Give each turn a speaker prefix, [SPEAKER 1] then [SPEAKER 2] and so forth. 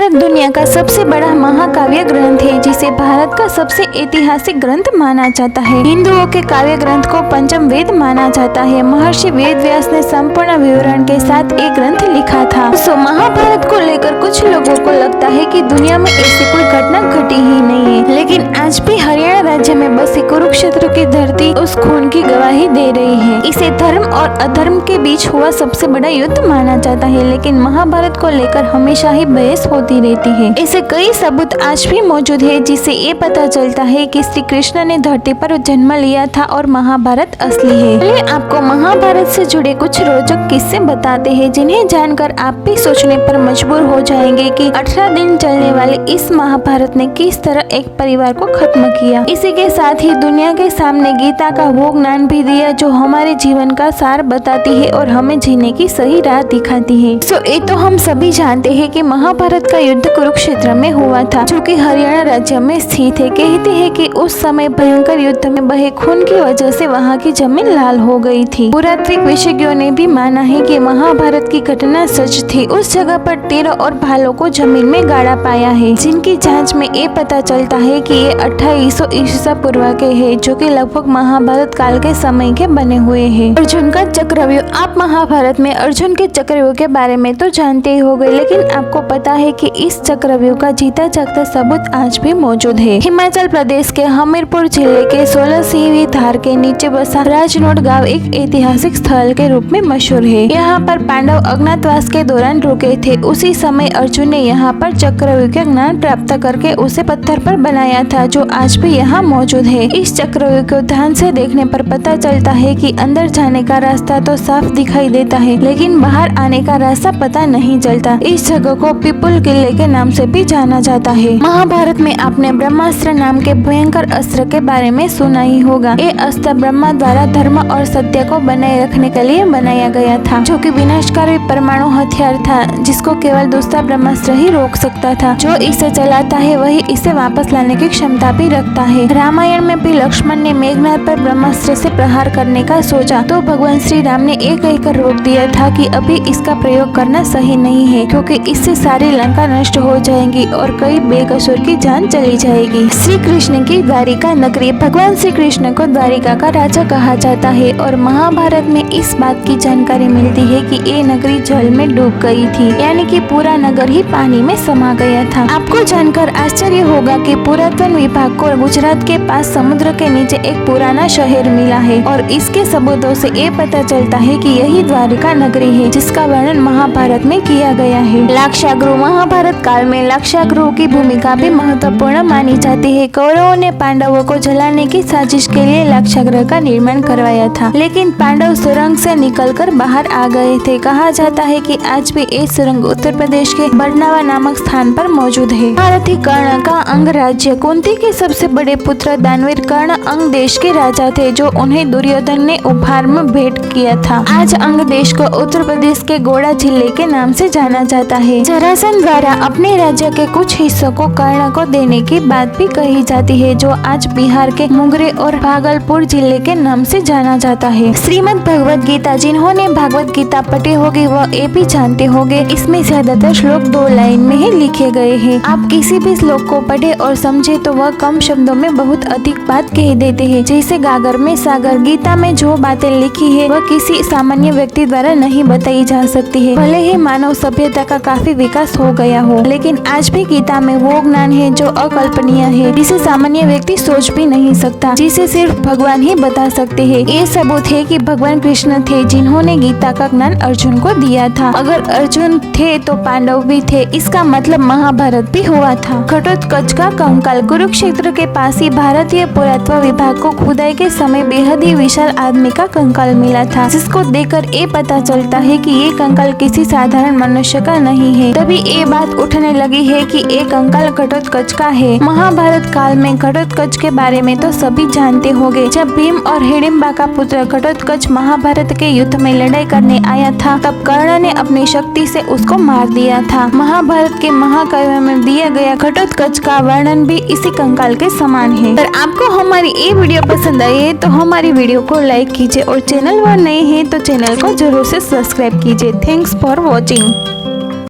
[SPEAKER 1] महाभारत दुनिया का सबसे बड़ा महाकाव्य ग्रंथ है, जिसे भारत का सबसे ऐतिहासिक ग्रंथ माना जाता है। हिंदुओं के काव्य ग्रंथ को पंचम वेद माना जाता है। महर्षि वेद व्यास ने संपूर्ण विवरण के साथ एक ग्रंथ लिखा था। महाभारत को लेकर कुछ लोगों को लगता है कि दुनिया में ऐसी कोई घटना घटी ही नहीं है, लेकिन आज भी हरियाणा राज्य में बसी कुरुक्षेत्र की धरती उस खून की गवाही दे रही है। इसे धर्म और अधर्म के बीच हुआ सबसे बड़ा युद्ध माना जाता है, लेकिन महाभारत को लेकर हमेशा ही बहस होती रहती है। ऐसे कई सबूत आज भी मौजूद है, जिससे ये पता चलता है कि श्री कृष्ण ने धरती पर जन्म लिया था और महाभारत असली है। चलिए आपको महाभारत से जुड़े कुछ रोचक किस्से बताते हैं, जिन्हें जानकर आप भी सोचने पर मजबूर हो जाएंगे कि 18 दिन चलने वाले इस महाभारत ने किस तरह एक परिवार को खत्म किया। इसी के साथ ही दुनिया के सामने गीता का वो ज्ञान भी दिया जो हमारे जीवन का सार बताती है और हमें जीने की सही राह दिखाती है। ये तो हम सभी जानते हैं कि महाभारत का युद्ध कुरुक्षेत्र में हुआ था, जो कि हरियाणा राज्य में स्थित है। कहते हैं कि उस समय भयंकर युद्ध में बहे खून की वजह से वहाँ की जमीन लाल हो गई थी। पुरातात्विक विशेषज्ञों ने भी माना है कि महाभारत की घटना सच थी। उस जगह पर 13 और भालों को जमीन में गाड़ा पाया है, जिनकी जांच में ये पता चलता है कि ये 2800 ईसा पूर्व के हैं, जो कि लगभग महाभारत काल के समय के बने हुए हैं। अर्जुन का चक्रव्यूह। आप महाभारत में अर्जुन के चक्रव्यूह के बारे में तो जानते ही होंगे, लेकिन आपको पता है कि इस चक्रव्यूह का जीता जागता सबूत आज भी मौजूद है। हिमाचल प्रदेश के हमीरपुर जिले के 16 सीवी धार के नीचे बसा राजनोट गांव एक ऐतिहासिक स्थल के रूप में मशहूर है। यहाँ पर पांडव अज्ञातवास के दौरान रुके थे। उसी समय अर्जुन ने यहाँ पर चक्रव्यूह का ज्ञान प्राप्त करके उसे पत्थर पर बनाया था, जो आज भी यहाँ मौजूद है। इस चक्रव्यूह को ध्यान से देखने पर पता चलता है कि अंदर जाने का रास्ता तो साफ दिखाई देता है, लेकिन बाहर आने का रास्ता पता नहीं चलता। इस जगह को पीपुल किले के नाम से भी जाना जाता है। महाभारत में आपने ब्रह्मास्त्र नाम के भयंकर अस्त्र के बारे में सुना ही होगा। ये अस्त्र ब्रह्मा द्वारा धर्म और सत्य को बनाए रखने के लिए बनाया गया था, जो कि विनाशकारी परमाणु हथियार था, जिसको केवल दूसरा ब्रह्मास्त्र ही रोक सकता था। जो इसे चलाता है वही इसे वापस लाने की क्षमता भी रखता है। रामायण में भी लक्ष्मण ने मेघनाद पर ब्रह्मास्त्र से प्रहार करने का सोचा, तो भगवान श्री राम ने एक कहकर रोक दिया था कि अभी इसका प्रयोग करना सही नहीं है, क्योंकि इससे सारी लंका नष्ट हो जाएगी और कई बेकसूर की जान चली जाएगी। श्री कृष्ण की द्वारिका नगरी। भगवान श्री कृष्ण को द्वारिका का राजा कहा जाता है और महाभारत में इस बात की जानकारी मिलती है कि ये नगरी जल में डूब गई थी, यानी कि पूरा नगर ही पानी में समा गया था। आपको जानकर आश्चर्य होगा कि पुरातन विभाग को गुजरात के पास समुद्र के नीचे एक पुराना शहर मिला है और इसके सबूतों से ये पता चलता है कि यही द्वारिका नगरी है, जिसका वर्णन महाभारत में किया गया है। लाक्षागृह। महाभारत काल में लाक्षागृह की भूमिका भी महत्वपूर्ण मानी जाती है। कौरवों ने पांडवों को जलाने की साजिश के लिए लाक्षागृह का निर्माण करवाया था, लेकिन पांडव सुरंग से निकलकर बाहर आ गए थे। कहा जाता है कि आज भी ये सुरंग उत्तर प्रदेश के बरनावा नामक स्थान पर मौजूद है। भारती कर्ण का अंग राज्य। कुंती के सबसे बड़े पुत्र दानवीर कर्ण अंग देश के राजा थे, जो उन्हें दुर्योधन ने उपहार में भेंट किया था। आज अंग देश को उत्तर प्रदेश के गोड़ा जिले के नाम से जाना जाता है। जरासंध द्वारा अपने राज्य के कुछ हिस्सों को कर्ण को देने की बात भी कही जाती है, जो आज बिहार के मुंगेर और भागलपुर जिले के नाम से जाना जाता है। श्रीमद् भगवद गीता। जिन्होंने भागवत गीता पढ़ी होगी वह ये भी जानते होंगे, इसमें ज्यादातर श्लोक 2 लाइन में ही लिखे गए हैं। आप किसी भी श्लोक को पढ़े और समझे तो वह कम शब्दों में बहुत अधिक बात कह देते हैं। जैसे गागर में सागर। गीता में जो बातें लिखी है वह किसी सामान्य व्यक्ति द्वारा नहीं बताई जा सकती है। भले ही मानव सभ्यता का काफी विकास हो गया हो, लेकिन आज भी गीता में वो ज्ञान है जो अकल्पनीय है, जिसे सामान्य व्यक्ति सोच भी नहीं सकता, जिसे सिर्फ भगवान ही बता सकते हैं। ये सबूत है कि भगवान कृष्ण थे, जिन्होंने गीता का ज्ञान अर्जुन को दिया था। अगर अर्जुन थे तो पांडव भी थे, इसका मतलब महाभारत भी हुआ था। घटोत्कच का कंकाल। कुरुक्षेत्र के पास ही भारतीय पुरातत्व विभाग को खुदाई के समय बेहद ही विशाल आदमी का कंकाल मिला था, जिसको देखकर ये पता चलता है कि ये कंकाल किसी साधारण मनुष्य का नहीं है। तभी ये बात उठने लगी है कि ये कंकाल घटोत्कच का है। महाभारत काल में घटोत्कच के बारे में तो सभी जानते होंगे। जब भीम और हिडिंबा का पुत्र घटोत्कच महाभारत के युद्ध में लड़ाई करने आया था, तब कर्ण ने अपनी शक्ति से उसको मार दिया था। महाभारत के महाकाव्य में दिया गया घटोत्कच का वर्णन भी इसी कंकाल के समान है। अगर आपको हमारी ये वीडियो पसंद आई है तो हमारी वीडियो को लाइक कीजिए और चैनल पर नए हैं तो चैनल को जरूर से सब्सक्राइब कीजिए। Thanks for watching.